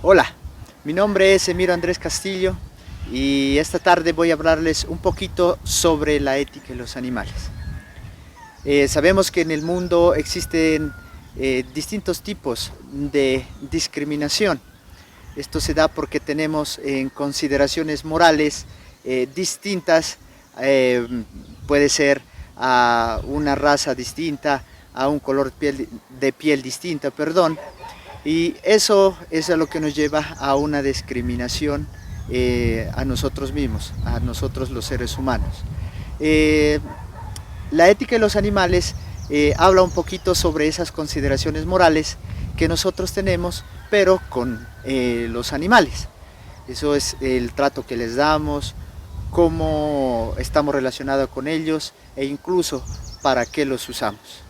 Hola, mi nombre es Emiro Andrés Castillo y esta tarde voy a hablarles un poquito sobre la ética de los animales. Sabemos que en el mundo existen distintos tipos de discriminación. Esto se da porque tenemos en consideraciones morales distintas, eh, puede ser a una raza distinta, a un color de piel distinta, perdón, y eso es a lo que nos lleva a una discriminación a nosotros mismos, a nosotros los seres humanos. Eh, la ética de los animales habla un poquito sobre esas consideraciones morales que nosotros tenemos, pero con los animales. Eso es el trato que les damos, cómo estamos relacionados con ellos e incluso para qué los usamos.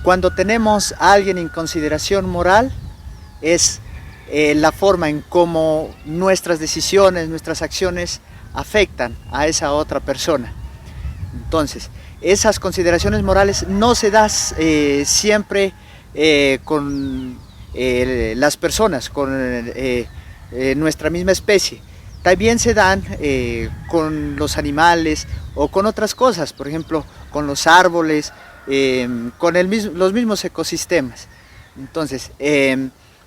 Cuando tenemos a alguien en consideración moral, es la forma en cómo nuestras decisiones, nuestras acciones afectan a esa otra persona. Entonces, esas consideraciones morales no se dan siempre con las personas, con nuestra misma especie. También se dan con los animales o con otras cosas, por ejemplo, con los árboles, con los mismos ecosistemas. Entonces,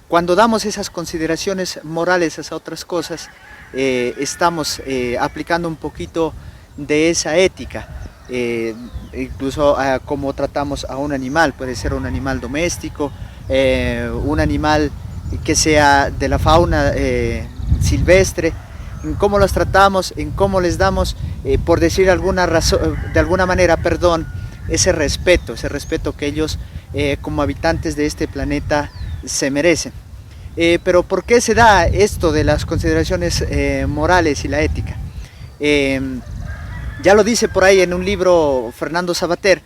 cuando damos esas consideraciones morales a otras cosas, estamos aplicando un poquito de esa ética, incluso cómo tratamos a un animal, puede ser un animal doméstico, un animal que sea de la fauna silvestre, en cómo los tratamos, en cómo les damos, por decir de alguna manera, perdón, ese respeto que ellos como habitantes de este planeta se merecen. Pero ¿por qué se da esto de las consideraciones morales y la ética? Ya lo dice por ahí en un libro Fernando Savater,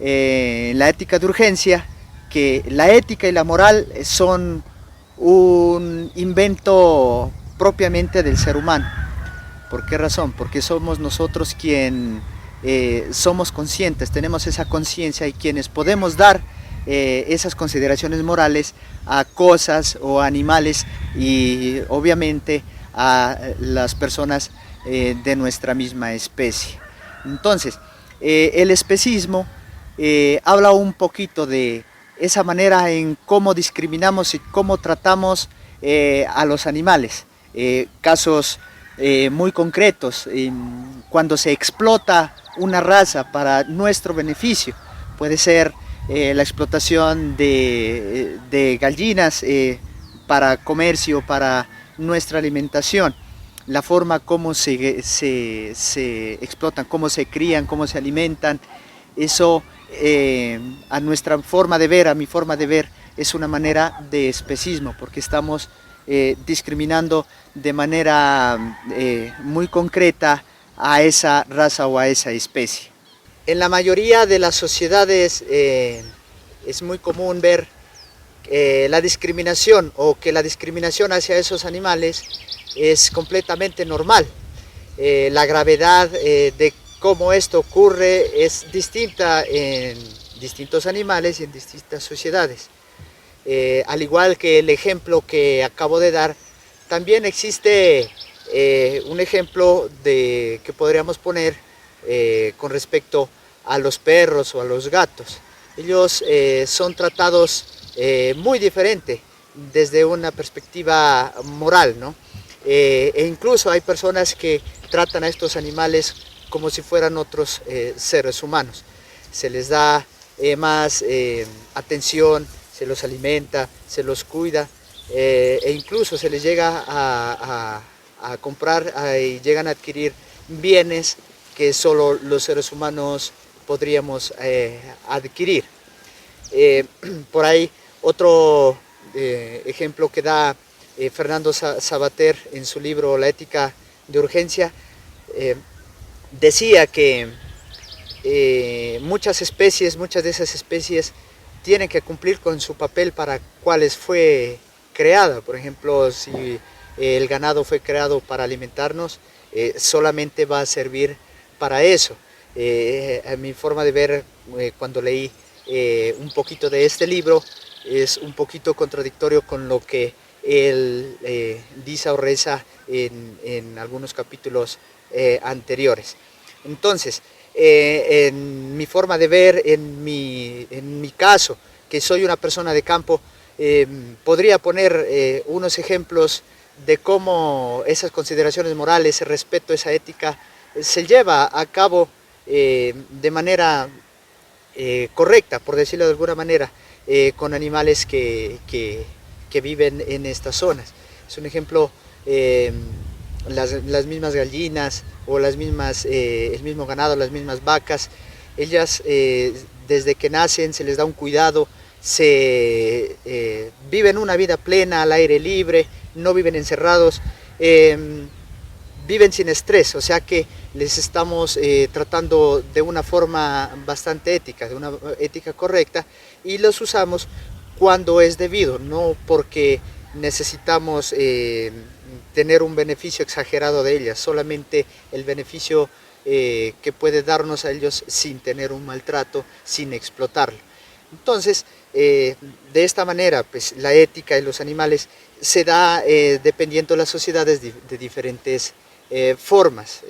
La ética de urgencia, que la ética y la moral son un invento propiamente del ser humano. ¿Por qué razón? Porque somos nosotros quien somos conscientes, tenemos esa conciencia y quienes podemos dar esas consideraciones morales a cosas o animales y obviamente a las personas de nuestra misma especie. Entonces, el especismo habla un poquito de esa manera en cómo discriminamos y cómo tratamos a los animales. Casos muy concretos, cuando se explota una raza para nuestro beneficio, puede ser la explotación de gallinas para comercio, para nuestra alimentación, la forma como se explotan, cómo se crían, cómo se alimentan, eso a nuestra forma de ver, a mi forma de ver, es una manera de especismo, porque estamos discriminando de manera muy concreta a esa raza o a esa especie. En la mayoría de las sociedades es muy común ver la discriminación o que la discriminación hacia esos animales es completamente normal. La gravedad de cómo esto ocurre es distinta en distintos animales y en distintas sociedades. Al igual que el ejemplo que acabo de dar, también existe un ejemplo que podríamos poner con respecto a los perros o a los gatos. Ellos son tratados muy diferente desde una perspectiva moral, ¿no? E incluso hay personas que tratan a estos animales como si fueran otros seres humanos. Se les da más atención, se los alimenta, se los cuida e incluso se les llega a comprar y llegan a adquirir bienes que solo los seres humanos podríamos adquirir. Por ahí otro ejemplo que da Fernando Savater en su libro La ética de urgencia, decía que muchas de esas especies tienen que cumplir con su papel para cuales fue creada. Por ejemplo, si el ganado fue creado para alimentarnos, solamente va a servir para eso. A mi forma de ver, cuando leí un poquito de este libro, es un poquito contradictorio con lo que dice o reza en algunos capítulos anteriores. Entonces, en mi forma de ver, en mi caso, que soy una persona de campo, podría poner unos ejemplos de cómo esas consideraciones morales, ese respeto, esa ética, se lleva a cabo de manera correcta, por decirlo de alguna manera, con animales que viven en estas zonas. Es un ejemplo, las mismas gallinas o el mismo ganado, las mismas vacas, ellas desde que nacen se les da un cuidado, viven una vida plena al aire libre, no viven encerrados, viven sin estrés, o sea que les estamos tratando de una forma bastante ética, de una ética correcta, y los usamos cuando es debido, no porque necesitamos tener un beneficio exagerado de ellas, solamente el beneficio que puede darnos a ellos sin tener un maltrato, sin explotarlo. Entonces, de esta manera, pues, la ética de los animales se da dependiendo de las sociedades de diferentes formas.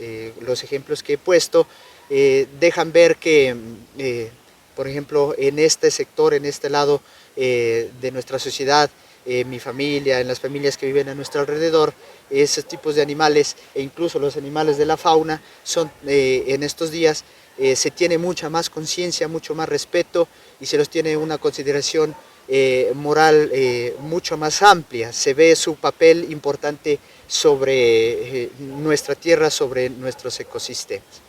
Los ejemplos que he puesto dejan ver que, por ejemplo, en este sector, en este lado de nuestra sociedad, mi familia, en las familias que viven a nuestro alrededor, esos tipos de animales e incluso los animales de la fauna son en estos días se tiene mucha más conciencia, mucho más respeto y se los tiene una consideración moral mucho más amplia. Se ve su papel importante sobre nuestra tierra, sobre nuestros ecosistemas.